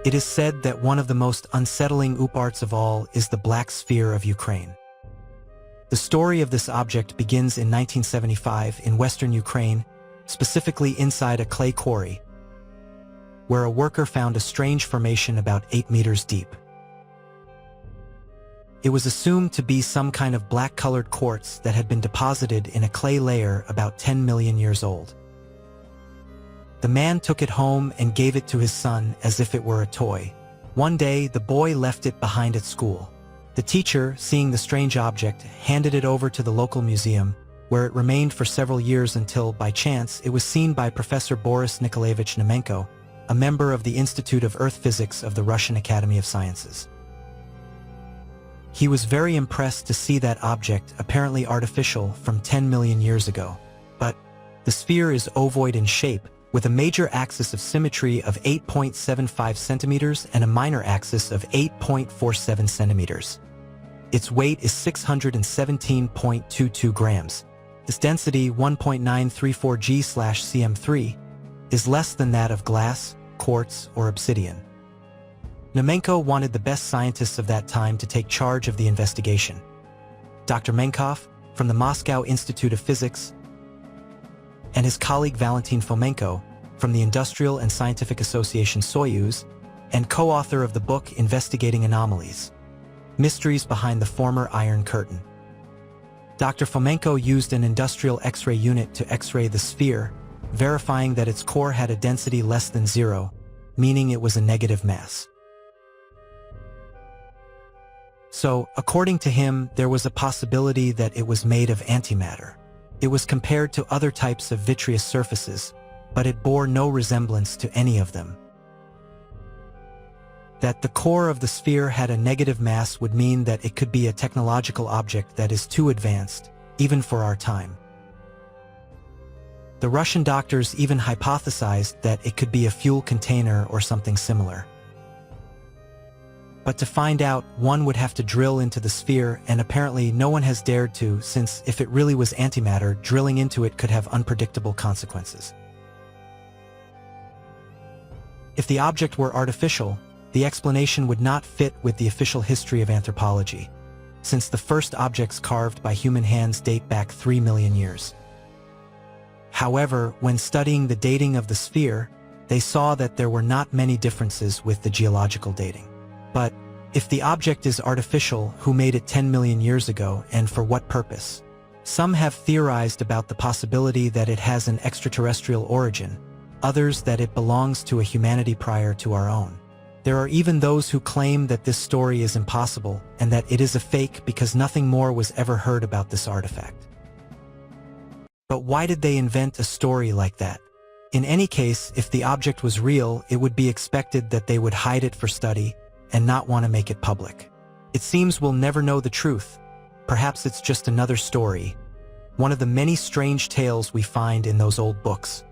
It is said that one of the most unsettling ooparts of all is the black sphere of Ukraine. The story of this object begins in 1975 in western Ukraine, specifically inside a clay quarry, where a worker found a strange formation about 8 meters deep. It was assumed to be some kind of black-colored quartz that had been deposited in a clay layer about 10 million years old. The man took it home and gave it to his son as if it were a toy. One day, the boy left it behind at school. The teacher, seeing the strange object, handed it over to the local museum, where it remained for several years until, by chance, it was seen by Professor Boris Nikolaevich Nemenko, a member of the Institute of Earth Physics of the Russian Academy of Sciences. He was very impressed to see that object, apparently artificial, from 10 million years ago. But the sphere is ovoid in shape, with a major axis of symmetry of 8.75 centimeters and a minor axis of 8.47 centimeters. Its weight is 617.22 grams. Its density, 1.934 g/cm3, is less than that of glass, quartz, or obsidian. Nemenko wanted the best scientists of that time to take charge of the investigation. Dr. Menkov, from the Moscow Institute of Physics, and his colleague Valentin Fomenko, from the Industrial and Scientific Association Soyuz, and co-author of the book Investigating Anomalies: Mysteries Behind the Former Iron Curtain. Dr. Fomenko used an industrial X-ray unit to X-ray the sphere, verifying that its core had a density less than 0, meaning it was a negative mass. So, according to him, there was a possibility that it was made of antimatter. It was compared to other types of vitreous surfaces, but it bore no resemblance to any of them. That the core of the sphere had a negative mass would mean that it could be a technological object that is too advanced, even for our time. The Russian doctors even hypothesized that it could be a fuel container or something similar. But to find out, one would have to drill into the sphere, and apparently no one has dared to, since if it really was antimatter, drilling into it could have unpredictable consequences. If the object were artificial, the explanation would not fit with the official history of anthropology, since the first objects carved by human hands date back 3 million years. However, when studying the dating of the sphere, they saw that there were not many differences with the geological dating. But if the object is artificial, who made it 10 million years ago, and for what purpose? Some have theorized about the possibility that it has an extraterrestrial origin, others that it belongs to a humanity prior to our own. There are even those who claim that this story is impossible and that it is a fake because nothing more was ever heard about this artifact. But why did they invent a story like that? In any case, if the object was real, it would be expected that they would hide it for study and not want to make it public. It seems we'll never know the truth. Perhaps it's just another story, one of the many strange tales we find in those old books.